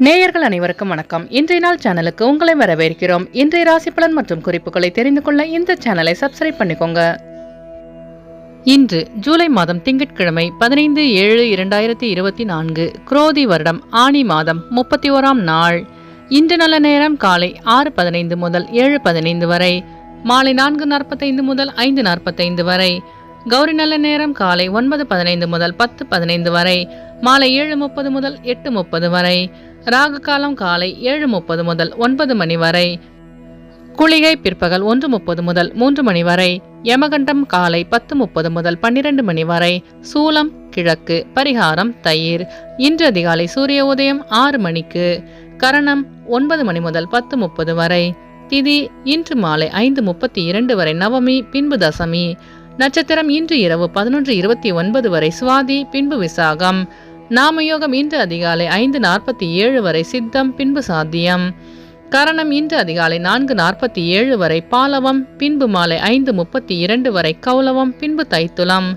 நேயர்கள் அனைவருக்கும் வணக்கம். இன்றைய நாள் சேனலுக்கு உங்களை வரவேற்கிறோம். இன்றைய ராசி பலன் மற்றும் குறிப்புகளை தெரிந்து கொள்ள இந்த சேனலை சப்ஸ்கிரைப் பண்ணிக்கோங்க. இன்று ஜூலை மாதம் திங்கட்கிழமை 15/7/2024 குரோதி வருடம் ஆனி மாதம் 31ஆம் நாள். இன்று நல்ல நேரம் காலை 6:15 முதல் 7:15 வரை, மாலை 4:45 முதல் 5:45 வரை. கௌரி நல்ல நேரம் காலை 9:15 முதல் 10:15 வரை, மாலை 7:30 முதல் 8:30 வரை. ராகு காலம் காலை 7:30 முதல் 9 மணி வரை. குளிகை பிற்பகல் 1:30 முதல் 3 மணி வரை. யமகண்டம் காலை 10:30 முதல் 12 மணி வரை. சூலம் கிழக்கு. பரிகாரம் தயிர். இன்று அதிகாலை சூரிய உதயம் 6 மணிக்கு. கரணம் 9 மணி முதல் 10:30 வரை. திதி இன்று மாலை 5:32 வரை நவமி, பின்பு தசமி. நட்சத்திரம் இன்று இரவு 11:29 வரை சுவாதி, பின்பு விசாகம். நாமயோகம் இன்று அதிகாலை 5:47 வரை சித்தம், பின்பு சாத்தியம். கரணம் இன்று அதிகாலை 4:47 வரை பாலவம், பின்பு மாலை 5:32 வரை கௌலவம், பின்பு தைத்துலம்.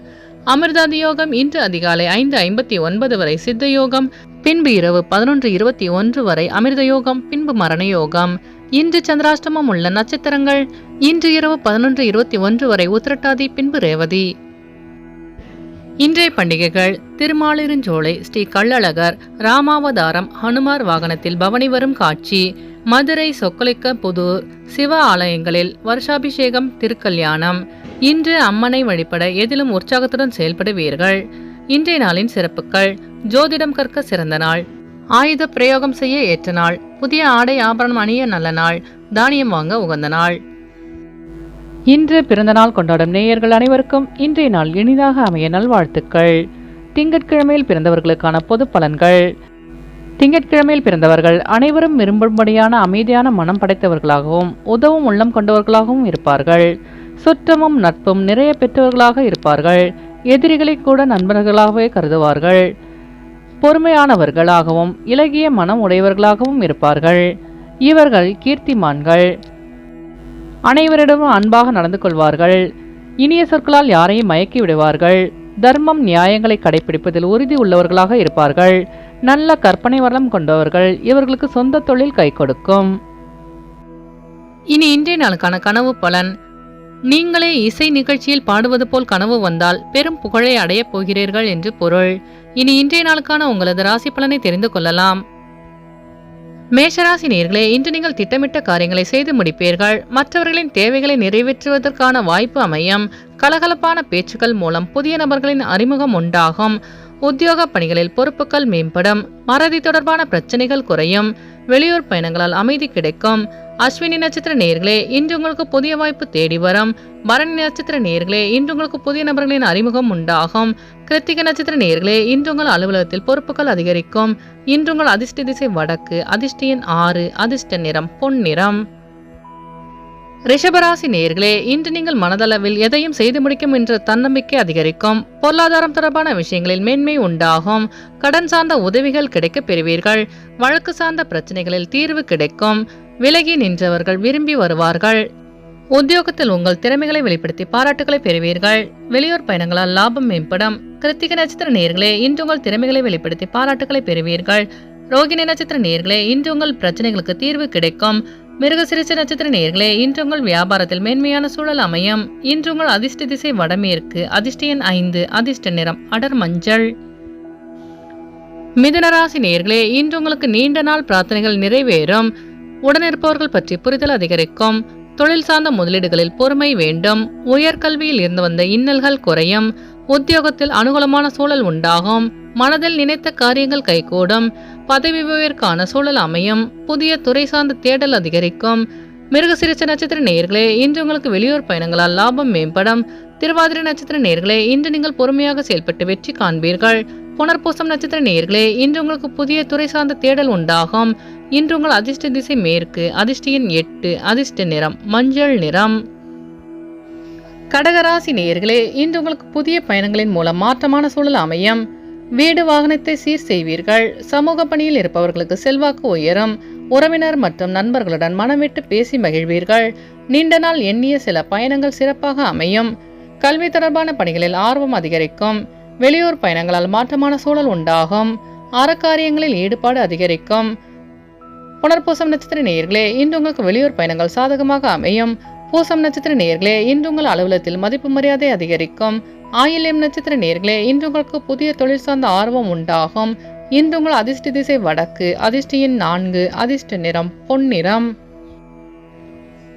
அமிர்தாதி யோகம் இன்று அதிகாலை 5:59 வரை சித்த யோகம், பின்பு இரவு 11:21 வரை அமிர்த யோகம், பின்பு மரண யோகம். இன்று சந்திராஷ்டமம் உள்ள நட்சத்திரங்கள் இன்று இரவு 11:21 வரை உத்திரட்டாதி, பின்பு ரேவதி. இன்றைய பண்டிகைகள்: திருமாலிருஞ்சோலை ஸ்ரீ கள்ளழகர் ராமாவதாரம் ஹனுமார் வாகனத்தில் பவனி வரும் காட்சி. மதுரை சொக்கலிக்க புதூர் சிவ ஆலயங்களில் வருஷாபிஷேகம், திருக்கல்யாணம். இன்று அம்மனை வழிபட எதிலும் உற்சாகத்துடன் செயல்படுவீர்கள். இன்றைய நாளின் சிறப்புகள்: ஜோதிடம் கற்க சிறந்த நாள், ஆயுத பிரயோகம் செய்ய ஏற்ற நாள், புதிய ஆடை ஆபரணம் அணிய நல்ல நாள், தானியம் வாங்க உகந்த நாள். இன்று பிறந்த நாள் கொண்டாடும் நேயர்கள் அனைவருக்கும் இன்றைய நாள் இனிதாக அமைய நல்வாழ்த்துக்கள். திங்கட்கிழமையில் பிறந்தவர்களுக்கான பொது பலன்கள். திங்கட்கிழமையில் பிறந்தவர்கள் அனைவரும் விரும்பும்படியான அமைதியான மனம் படைத்தவர்களாகவும் உதவும் உள்ளம் கொண்டவர்களாகவும் இருப்பார்கள். சுற்றமும் நட்பும் நிறைய பெற்றவர்களாக இருப்பார்கள். எதிரிகளை கூட நண்பர்களாகவே கருதுவார்கள். பொறுமையானவர்களாகவும் இலகிய மனம் உடையவர்களாகவும் இருப்பார்கள். இவர்கள் கீர்த்திமான்கள். அனைவரிடமும் அன்பாக நடந்து கொள்வார்கள். இனிய சொற்களால் யாரையும் மயக்கி விடுவார்கள். தர்மம் நியாயங்களை கடைபிடிப்பதில் உறுதி உள்ளவர்களாக இருப்பார்கள். நல்ல கற்பனை வளம் கொண்டவர்கள். இவர்களுக்கு சொந்த தொழில் கை கொடுக்கும். இனி இன்றைய நாளுக்கான கனவு பலன். நீங்களே இசை நிகழ்ச்சியில் பாடுவது போல் கனவு வந்தால் பெரும் புகழை அடையப் போகிறீர்கள் என்று பொருள். இனி இன்றைய நாளுக்கான உங்களது ராசி பலனை தெரிந்து கொள்ளலாம். மேஷராசி நேயர்களே, இன்று நீங்கள் திட்டமிட்ட காரியங்களை செய்து முடிப்பீர்கள். மற்றவர்களின் தேவைகளை நிறைவேற்றுவதற்கான வாய்ப்பு அமையும். கலகலப்பான பேச்சுக்கள் மூலம் புதிய நபர்களின் அறிமுகம் உண்டாகும். உத்தியோக பணிகளில் பொறுப்புகள் மேம்படும். மறதி தொடர்பான பிரச்சனைகள் குறையும். வெளியூர் பயணங்களால் அமைதி கிடைக்கும். அஸ்வினி நட்சத்திர நேயர்களே, இன்று உங்களுக்கு புதிய வாய்ப்பு தேடி வரும். பரணி நட்சத்திர நேயர்களே, இன்று உங்களுக்கு புதிய நபர்களின் அறிமுகம் உண்டாகும். கிருத்திகை நட்சத்திர நேயர்களே, இன்று உங்கள் அலுவலகத்தில் பொறுப்புகள் அதிகரிக்கும். இன்று உங்கள் அதிர்ஷ்ட திசை வடக்கு, அதிர்ஷ்ட எண் 6, அதிர்ஷ்ட நிறம் பொன்னிறம். ரிஷபராசி நேயர்களே, இன்று நீங்கள் மனதளவில் எதையும் செய்து முடிக்கும் என்ற தன்னம்பிக்கை அதிகரிக்கும். பொருளாதாரம் தொடர்பான விஷயங்களில் மேன்மை உண்டாகும். கடன் சார்ந்த உதவிகள் கிடைக்க பெறுவீர்கள். வழக்கு சார்ந்த பிரச்சனைகளில் தீர்வு கிடைக்கும். விலகி நின்றவர்கள் விரும்பி வருவார்கள். உத்தியோகத்தில் உங்கள் திறமைகளை வெளிப்படுத்தி பாராட்டுகளை பெறுவீர்கள். வெளியூர் பயணங்களால் லாபம் மேம்படும். கிருத்திகை நட்சத்திர நேயர்களே, இன்று உங்கள் திறமைகளை வெளிப்படுத்தி பாராட்டுகளை பெறுவீர்கள். ரோகிணி நட்சத்திர நேயர்களே, இன்று உங்கள் பிரச்சனைகளுக்கு தீர்வு கிடைக்கும். மிருகசிரிச்ச நட்சத்திர நேயர்களே, இன்று உங்கள் வியாபாரத்தில் மேன்மையான சூழல் அமையும். இன்று உங்கள் அதிர்ஷ்ட திசை வடமேற்கு, அதிர்ஷ்ட எண் 5, அதிர்ஷ்ட நிறம் அடர் மஞ்சள். மிதுனராசி நேயர்களே, இன்று உங்களுக்கு நீண்ட நாள் பிரார்த்தனைகள் நிறைவேறும். உடனிருப்பவர்கள் பற்றி புரிதல் அதிகரிக்கும். தொழில் சார்ந்த முதலீடுகளில் பொறுமை வேண்டும். உயர்கல்வியில் இருந்து வந்த இன்னல்கள் குறையும். உத்தியோகத்தில் அனுகூலமான சூழல் உண்டாகும். மனதில் நினைத்த காரியங்கள் கைகூடும். பதவி உயர்வுக்கான சூழல் அமையும். புதிய துறை சார்ந்த தேடல் அதிகரிக்கும். மிருகசிரிச்ச நட்சத்திர நேயர்களே, இன்று உங்களுக்கு வெளியூர் பயணங்களால் லாபம் மேம்படும். திருவாதிரை நட்சத்திர நேயர்களே, இன்று நீங்கள் பொறுமையாக செயல்பட்டு வெற்றி காண்பீர்கள். புனர்பூசம் நட்சத்திர நேயர்களே, இன்று உங்களுக்கு புதிய துறை சார்ந்த தேடல் உண்டாகும். இன்று உங்கள் அதிர்ஷ்ட திசை மேற்கு, அதிர்ஷ்ட எண் 8, அதிர்ஷ்ட நிறம் மஞ்சள் நிறம். கடகராசி நேயர்களே, இன்று உங்களுக்கு புதிய பயணங்களின் மூலம் மாற்றமான சூழல் அமையும். வீடு வாகனத்தை சீர் செய்வீர்கள். சமூக பணியில் இருப்பவர்களுக்கு செல்வாக்கு உயரும். உறவினர் மற்றும் நண்பர்களுடன் மனம் விட்டு பேசி மகிழ்வீர்கள். நீண்ட நாள் எண்ணிய சில பயணங்கள் சிறப்பாக அமையும். கல்வி தொடர்பான பணிகளில் ஆர்வம் அதிகரிக்கும். வெளியூர் பயணங்களால் மாற்றமான சூழல் உண்டாகும். அறக்காரியங்களில் ஈடுபாடு அதிகரிக்கும். புனர்பூசம் நட்சத்திர நேயர்களே, இன்று உங்களுக்கு வெளியூர் பயணங்கள் சாதகமாக அமையும். பூசம் நட்சத்திர நேயர்களே, இன்று உங்கள் அலுவலகத்தில் மதிப்பு மரியாதை அதிகரிக்கும். ஆயில்யம் நட்சத்திர நேயர்களே, இன்று உங்களுக்கு புதிய தொழில் சார்ந்த ஆர்வம் உண்டாகும். இன்று உங்கள் அதிர்ஷ்ட திசை வடக்கு, அதிர்ஷ்ட எண் 4, அதிர்ஷ்ட நிறம் பொன்னிறம்.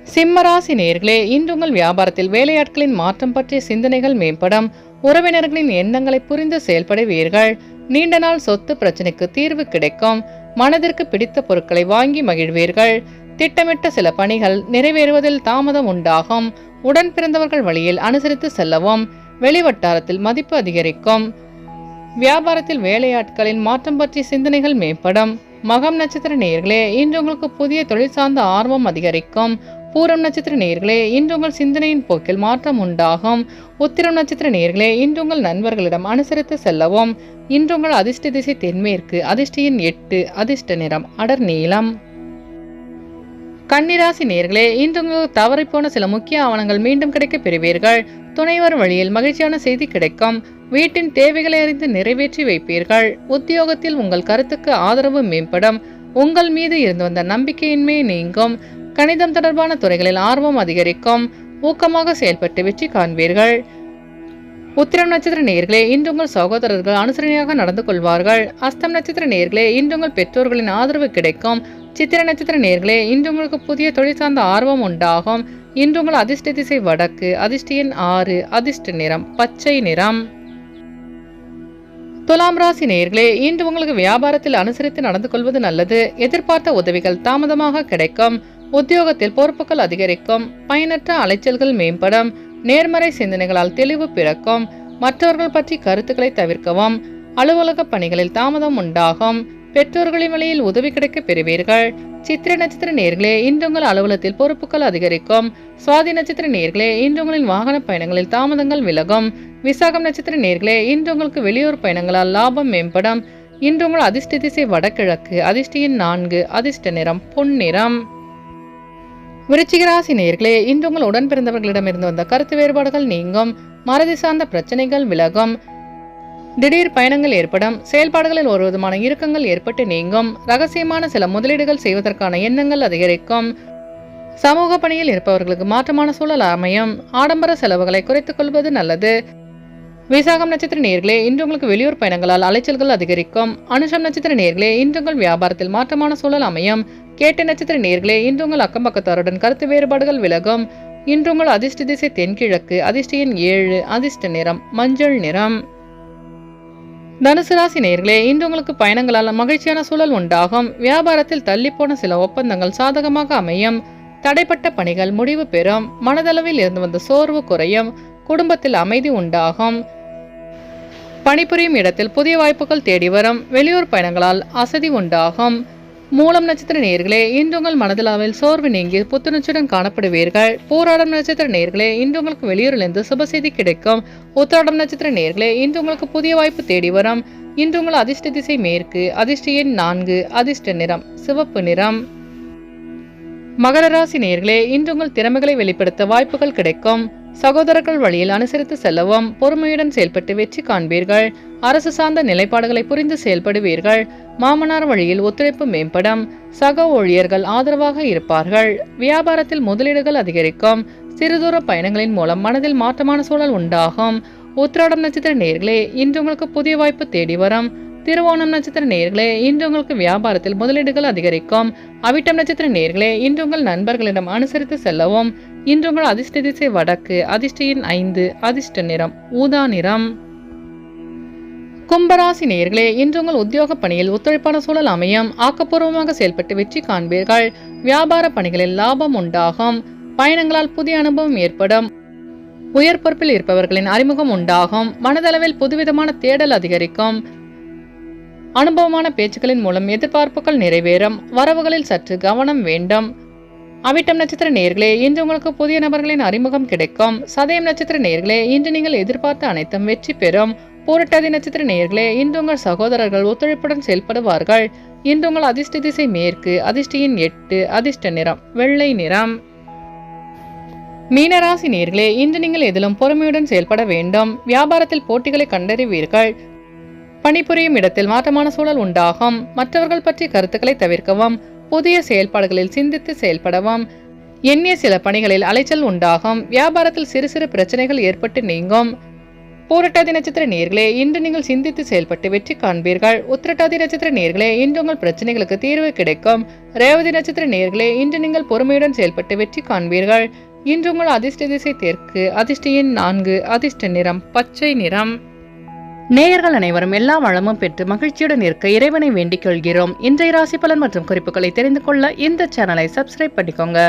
சிம்மராசி நேயர்களே, இன்று உங்கள் வியாபாரத்தில் வேலையாட்களின் மாற்றம் பற்றிய சிந்தனைகள் மேம்படும். உறவினர்களின் எண்ணங்களை புரிந்து செயல்படுவீர்கள். நீண்ட நாள் சொத்து பிரச்சனைக்கு தீர்வு கிடைக்கும். மனதிற்கு பிடித்த பொருட்களை வாங்கி மகிழ்வீர்கள். திட்டமிட்ட சில பணிகள் நிறைவேறுவதில் தாமதம் உண்டாகும். உடன் பிறந்தவர்கள் வழியில் அனுசரித்து செல்லவும். வெளிவட்டாரத்தில் மதிப்பு அதிகரிக்கும். வியாபாரத்தில் வேலையாட்களின் மாற்றம் பற்றிய சிந்தனைகள் மேம்படும். மகம் நட்சத்திர நேயர்களே, இன்று உங்களுக்கு புதிய தொழில் சார்ந்த ஆர்வம் அதிகரிக்கும். பூரம் நட்சத்திர நேயர்களே, இன்று உங்கள் சிந்தனையின் போக்கில் மாற்றம் உண்டாகும். உத்திரம் நட்சத்திர நேயர்களே, இன்று உங்கள் நண்பர்களிடம் அனுசரித்து செல்லவும். இன்று உங்கள் அதிர்ஷ்ட திசை தென்மேற்கு, அதிர்ஷ்ட எண் 8, அதிர்ஷ்ட நிறம் அடர் நீலம். கன்னிராசி நேயர்களே, இன்று உங்களுக்கு தவறிப்போன சில முக்கிய ஆவணங்கள் மீண்டும் கிடைக்க பெறுவீர்கள். துணைவர் வழியில் மகிழ்ச்சியான செய்தி கிடைக்கும். வீட்டின் தேவைகளை அறிந்து நிறைவேற்றி வைப்பீர்கள். உத்தியோகத்தில் உங்கள் கருத்துக்கு ஆதரவு மேம்படும். உங்கள் மீது இருந்து வந்த நம்பிக்கையின்மை நீங்கும். கணிதம் தொடர்பான துறைகளில் ஆர்வம் அதிகரிக்கும். ஊக்கமாக செயல்பட்டு வெற்றி காண்பீர்கள். உத்திரம் நட்சத்திர நேயர்களே, இன்று உங்கள் சகோதரர்கள் அனுசரணையாக நடந்து கொள்வார்கள். அஸ்தம் நட்சத்திர நேயர்களே, இன்று உங்கள் பெற்றோர்களின் ஆதரவு கிடைக்கும். சித்திர நட்சத்திர நேயர்களே, இன்று உங்களுக்கு புதிய தொழில் சார்ந்த ஆர்வம் உண்டாகும். இன்று உங்கள் அதிர்ஷ்ட திசை வடக்கு, அதிர்ஷ்ட எண் 6, அதிர்ஷ்ட நிறம் பச்சை நிறம். துலாம் ராசி நேயர்களே, இன்று உங்களுக்கு வியாபாரத்தில் அனுசரித்து நடந்து கொள்வது நல்லது. எதிர்பார்த்த உதவிகள் தாமதமாக கிடைக்கும். உத்தியோகத்தில் பொறுப்புகள் அதிகரிக்கும். பயனற்ற அலைச்சல்கள் மேம்படும். நேர்மறை சிந்தனைகளால் தெளிவு பிறக்கும். மற்றவர்கள் பற்றி கருத்துக்களை தவிர்க்கவும். அலுவலக பணிகளில் தாமதம் உண்டாகும். பெற்றோர்களின் வழியில் உதவி கிடைக்க பெறுவீர்கள். சித்திர நட்சத்திர நேயர்களே, இன்று உங்கள் அலுவலகத்தில் பொறுப்புகள் அதிகரிக்கும். சுவாதி நட்சத்திர நேயர்களே, இன்று உங்களின் வாகன பயணங்களில் தாமதங்கள் விலகும். விசாகம் நட்சத்திர நேயர்களே, இன்று உங்களுக்கு வெளியூர் பயணங்களால் லாபம் மேம்படும். இன்று உங்கள் அதிர்ஷ்ட திசை வடகிழக்கு, அதிர்ஷ்ட எண் 4, அதிர்ஷ்ட நிறம் பொன்னிறம். விருச்சிக ராசி நேயர்களே, இன்று உங்கள் உடன் பிறந்தவர்களிடமிருந்து வந்த கருத்து வேறுபாடுகள் நீங்கும். மறதி சார்ந்த பிரச்சனைகள் விலகும். திடீர் பயணங்கள் ஏற்படும். செயல்பாடுகளில் ஒரு விதமான இறுக்கங்கள் ஏற்பட்டு நீங்கும். ரகசியமான சில முதலீடுகள் செய்வதற்கான எண்ணங்கள் அதிகரிக்கும். சமூக பணியில் இருப்பவர்களுக்கு மாற்றமான சூழல் அமையும். ஆடம்பர செலவுகளை குறைத்துக் கொள்வது நல்லது. விசாகம் நட்சத்திர நேயர்களே, இன்று உங்களுக்கு வெளியூர் பயணங்களால் அலைச்சல்கள் அதிகரிக்கும். அனுஷம் நட்சத்திர நேயர்களே, இன்று உங்கள் வியாபாரத்தில் மாற்றமான சூழல் அமையும். கேட்ட நட்சத்திர நேயர்களே, இன்று உங்கள் அக்கம் பக்கத்தாருடன் கருத்து வேறுபாடுகள் விலகும். இன்று உங்கள் அதிர்ஷ்ட திசை தென்கிழக்கு, அதிர்ஷ்ட எண் 7, அதிர்ஷ்ட நிறம் மஞ்சள் நிறம். தனுசு ராசி நேயர்களே, இன்று உங்களுக்கு பயணங்களால் மகிழ்ச்சியான சூழல் உண்டாகும். வியாபாரத்தில் தள்ளிப்போன சில ஒப்பந்தங்கள் சாதகமாக அமையும். தடைப்பட்ட பணிகள் முடிவு பெறும். மனதளவில் இருந்து வந்த சோர்வு குறையும். குடும்பத்தில் அமைதி உண்டாகும். பணிபுரியும் இடத்தில் புதிய வாய்ப்புகள் தேடி வரும். வெளியூர் பயணங்களால் அசதி உண்டாகும். மூலம் நட்சத்திர நேயர்களே, இன்று உங்கள் மனதளவில் சோர்வு நீங்கி புத்துணர்ச்சியுடன் காணப்படுவீர்கள். பூராடம் நட்சத்திர நேயர்களே, இன்று உங்களுக்கு வெளியூரிலிருந்து சுப செய்தி கிடைக்கும். உத்திராடம் நட்சத்திர நேயர்களே, இன்று உங்களுக்கு புதிய வாய்ப்பு தேடி வரும். இன்று உங்கள் அதிர்ஷ்ட திசை மேற்கு, அதிர்ஷ்ட எண் 4, அதிர்ஷ்ட நிறம் சிவப்பு நிறம். மகர ராசி நேயர்களே, இன்று உங்கள் திறமைகளை வெளிப்படுத்த வாய்ப்புகள் கிடைக்கும். சகோதரர்கள் வழியில் அனுசரித்து செல்லவும். பொறுமையுடன் செயல்பட்டு வெற்றி காண்பீர்கள். அரசு சார்ந்த நிலைப்பாடுகளை புரிந்து செயல்படுவீர்கள். மாமனார் வழியில் ஒத்துழைப்பு மேம்படும். சக ஊழியர்கள் ஆதரவாக இருப்பார்கள். வியாபாரத்தில் முதலீடுகள் அதிகரிக்கும். சிறுதூர பயணங்களின் மூலம் மனதில் மாற்றமான சூழல் உண்டாகும். உத்திராடம் நட்சத்திர நேயர்களே, இன்று உங்களுக்கு புதிய வாய்ப்பு தேடி வரும். திருவோணம் நட்சத்திர நேயர்களே, இன்று உங்களுக்கு வியாபாரத்தில் முதலீடுகள் அதிகரிக்கும். அவிட்டம் நட்சத்திர நேயர்களே, இன்று உங்கள் நண்பர்களிடம் அனுசரித்து செல்லவும். இன்று உங்கள் அதிர்ஷ்ட திசை வடக்கு, அதிர்ஷ்ட எண் 5, அதிர்ஷ்ட நிறம் ஊதா நிறம். கும்பராசி நேயர்களே, இன்று உங்கள் உத்தியோக பணியில் ஒத்துழைப்பான சூழல் அமையும். ஆக்கப்பூர்வமாக செயல்பட்டு வெற்றி காண்பீர்கள். வியாபார பணிகளில் லாபம் உண்டாகும். பயணங்களால் புதிய அனுபவம் ஏற்படும். உயர் பொறுப்பில் இருப்பவர்களின் அறிமுகம் உண்டாகும். மனதளவில் புதுவிதமான தேடல் அதிகரிக்கும். அனுபவமான பேச்சுக்களின் மூலம் எதிர்பார்ப்புகள் நிறைவேறும். வரவுகளில் சற்று கவனம் வேண்டும். அவிட்டம் நட்சத்திர நேயர்களே, இன்று உங்களுக்கு புதிய நபர்களின் அறிமுகம் கிடைக்கும். சதயம் நட்சத்திர நேயர்களே, இன்று நீங்கள் எதிர்பார்த்த அனைத்தும் வெற்றி பெறும். பூரட்டாதி நட்சத்திர நேயர்களே, இன்று உங்கள் சகோதரர்கள் ஒத்துழைப்புடன் செயல்படுவார்கள். இன்று உங்கள் அதிர்ஷ்ட திசை மேற்கு, அதிர்ஷ்ட எண் 8, அதிர்ஷ்ட நிறம் வெள்ளை நிறம். மீனராசி நேயர்களே, இன்று நீங்கள் எதிலும் பொறுமையுடன் செயல்பட வேண்டும். வியாபாரத்தில் போட்டிகளை கண்டறிவீர்கள். பணிபுரியும் இடத்தில் மாற்றமான சூழல் உண்டாகும். மற்றவர்கள் பற்றி கருத்துக்களை தவிர்க்கவும். புதிய செயல்பாடுகளில் சிந்தித்து செயல்படவும். எண்ணிய சில பணிகளில் அலைச்சல் உண்டாகும். வியாபாரத்தில் சிறு சிறு பிரச்சனைகள் ஏற்பட்டு நீங்கும். பூரட்டாதி நட்சத்திர நேயர்களே, இன்று நீங்கள் சிந்தித்து செயல்பட்டு வெற்றி காண்பீர்கள். உத்திரட்டாதி நட்சத்திர நேயர்களே, இன்று உங்கள் பிரச்சனைகளுக்கு தீர்வு கிடைக்கும். ரேவதி நட்சத்திர நேயர்களே, இன்று நீங்கள் பொறுமையுடன் செயல்பட்டு வெற்றி காண்பீர்கள். இன்று உங்கள் அதிர்ஷ்ட திசை தெற்கு, அதிர்ஷ்ட எண் 4, அதிர்ஷ்ட நிறம் பச்சை நிறம். நேயர்கள் அனைவரும் எல்லா வளமும் பெற்று மகிழ்ச்சியுடன் இருக்க இறைவனை வேண்டிக் கொள்கிறோம். இன்றைய ராசி பலன் மற்றும் குறிப்புகளை தெரிந்து கொள்ள இந்த சேனலை சப்ஸ்கிரைப் பண்ணிக்கோங்க.